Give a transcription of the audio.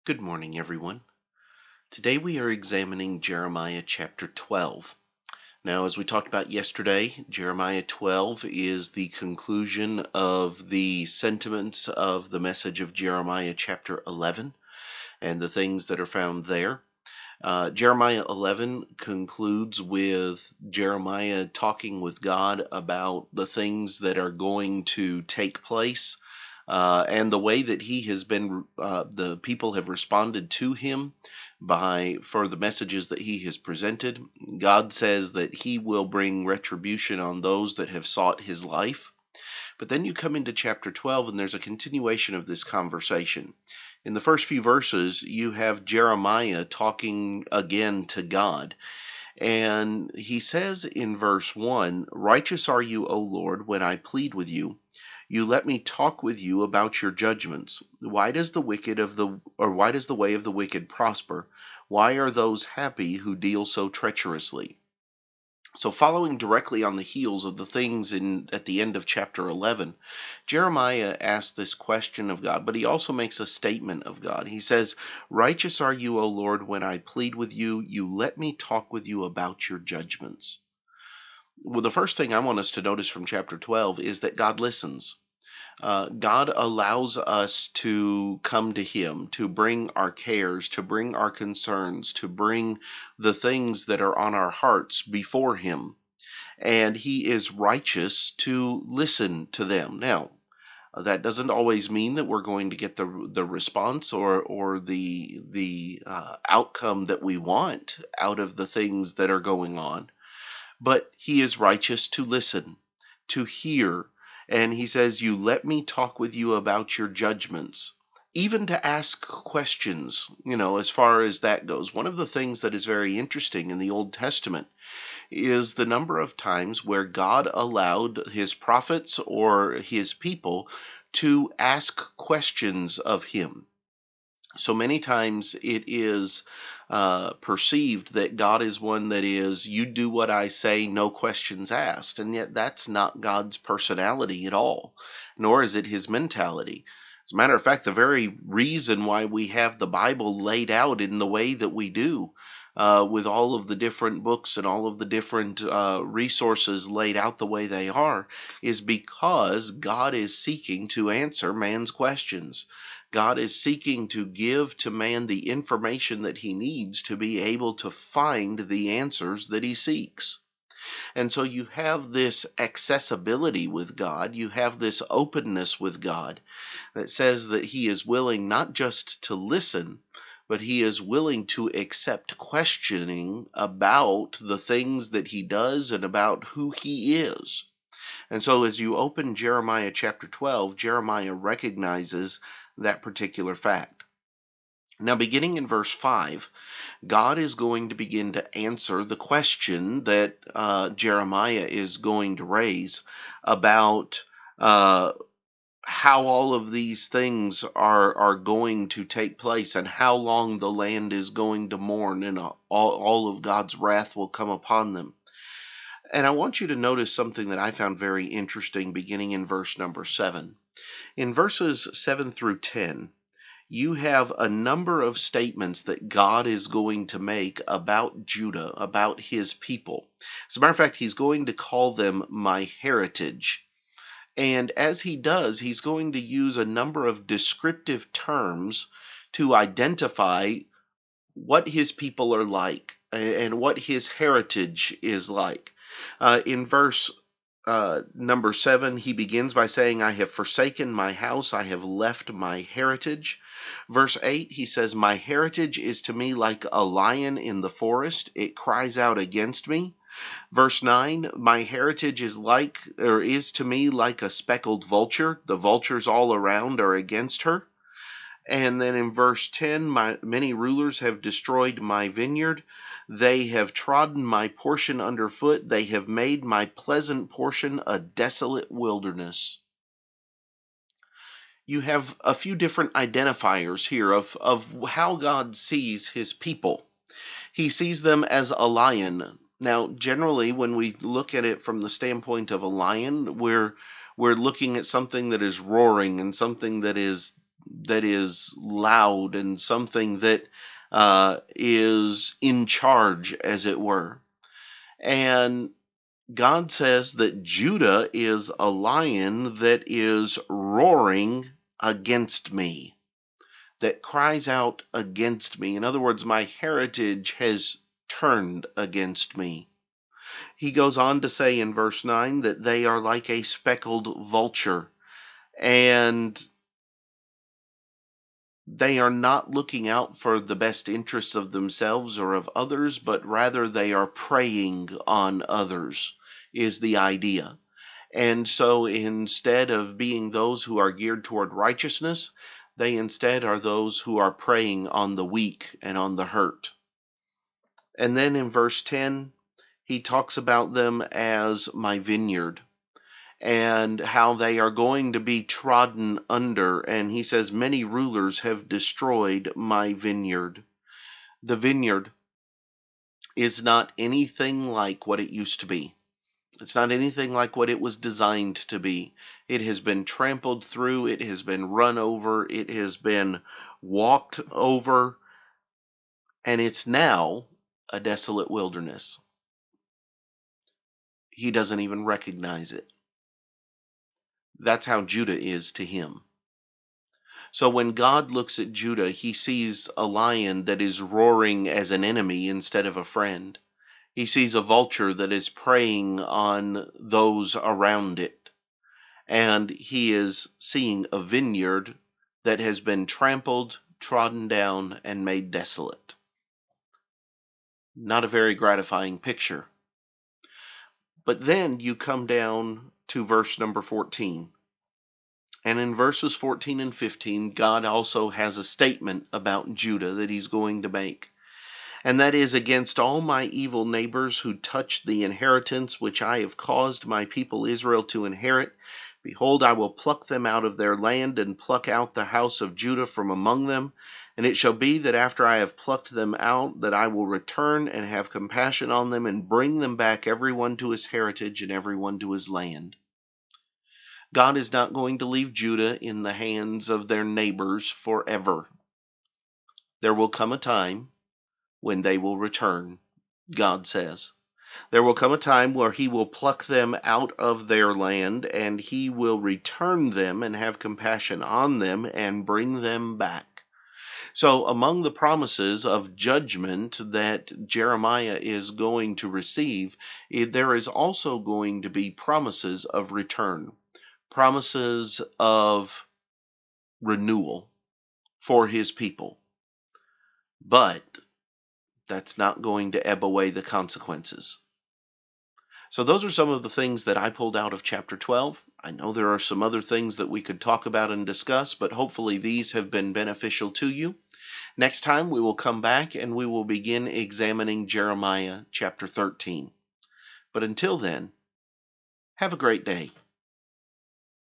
Good morning, everyone. Today we are examining Jeremiah chapter 12. Now, as we talked about yesterday, Jeremiah 12 is the conclusion of the sentiments of the message of Jeremiah chapter 11 and the things that are found there. Jeremiah 11 concludes with Jeremiah talking with God about the things that are going to take place and the way that he has been, the people have responded to him for the messages that he has presented. God says that he will bring retribution on those that have sought his life. But then you come into chapter 12 and there's a continuation of this conversation. In the first few verses, you have Jeremiah talking again to God. And he says in verse 1, "Righteous are you, O Lord, when I plead with you. You let me talk with you about your judgments. Why does the way of the wicked prosper? Why are those happy who deal so treacherously?" So following directly on the heels of the things at the end of chapter 11, Jeremiah asks this question of God, but he also makes a statement of God. He says, "Righteous are you, O Lord, when I plead with you. You let me talk with you about your judgments." Well, the first thing I want us to notice from chapter 12 is that God listens. God allows us to come to Him, to bring our cares, to bring our concerns, to bring the things that are on our hearts before Him. And He is righteous to listen to them. Now, that doesn't always mean that we're going to get the response or the outcome that we want out of the things that are going on, but He is righteous to listen, to hear, and He says, "You let me talk with you about your judgments." Even to ask questions, as far as that goes. One of the things that is very interesting in the Old Testament is the number of times where God allowed His prophets or His people to ask questions of Him. So many times it is perceived that God is one that is, you do what I say, no questions asked. And yet that's not God's personality at all, nor is it His mentality. As a matter of fact, the very reason why we have the Bible laid out in the way that we do, with all of the different books and all of the different resources laid out the way they are, is because God is seeking to answer man's questions. God is seeking to give to man the information that he needs to be able to find the answers that he seeks. And so you have this accessibility with God, you have this openness with God that says that He is willing not just to listen, but He is willing to accept questioning about the things that He does and about who He is. And so as you open Jeremiah chapter 12, Jeremiah recognizes that particular fact. Now, beginning in verse 5, God is going to begin to answer the question that Jeremiah is going to raise about how all of these things are going to take place and how long the land is going to mourn and all of God's wrath will come upon them. And I want you to notice something that I found very interesting beginning in verse number 7. In verses 7 through 10, you have a number of statements that God is going to make about Judah, about His people. As a matter of fact, He's going to call them my heritage. And as He does, He's going to use a number of descriptive terms to identify what His people are like and what His heritage is like. In verse number 7, he begins by saying, "I have forsaken my house, I have left my heritage." Verse 8, he says, "My heritage is to me like a lion in the forest, it cries out against me." Verse 9, "My heritage is to me like a speckled vulture, the vultures all around are against her." And then in verse 10, many rulers have destroyed my vineyard. They have trodden my portion underfoot. They have made my pleasant portion a desolate wilderness. You have a few different identifiers here of how God sees His people. He sees them as a lion. Now, generally, when we look at it from the standpoint of a lion, we're looking at something that is roaring and something that is is loud and something that is in charge, as it were. And God says that Judah is a lion that is roaring against me, that cries out against me. In other words, my heritage has turned against me. He goes on to say in verse 9 that they are like a speckled vulture, and they are not looking out for the best interests of themselves or of others, but rather they are preying on others, is the idea. And so instead of being those who are geared toward righteousness, they instead are those who are preying on the weak and on the hurt. And then in verse 10, he talks about them as my vineyard and how they are going to be trodden under. And he says, many rulers have destroyed my vineyard. The vineyard is not anything like what it used to be. It's not anything like what it was designed to be. It has been trampled through. It has been run over. It has been walked over. And it's now a desolate wilderness. He doesn't even recognize it. That's how Judah is to him. So when God looks at Judah, he sees a lion that is roaring as an enemy instead of a friend. He sees a vulture that is preying on those around it. And he is seeing a vineyard that has been trampled, trodden down, and made desolate. Not a very gratifying picture. But then you come down to verse number 14. And in verses 14 and 15, God also has a statement about Judah that he's going to make. And that is, against all my evil neighbors who touch the inheritance which I have caused my people Israel to inherit, behold, I will pluck them out of their land and pluck out the house of Judah from among them. And it shall be that after I have plucked them out, that I will return and have compassion on them and bring them back, everyone to his heritage and everyone to his land. God is not going to leave Judah in the hands of their neighbors forever. There will come a time when they will return, God says. There will come a time where he will pluck them out of their land, and he will return them and have compassion on them and bring them back. So among the promises of judgment that Jeremiah is going to receive, there is also going to be promises of return, promises of renewal for his people. But that's not going to ebb away the consequences. So those are some of the things that I pulled out of chapter 12. I know there are some other things that we could talk about and discuss, but hopefully these have been beneficial to you. Next time we will come back and we will begin examining Jeremiah chapter 13. But until then, have a great day.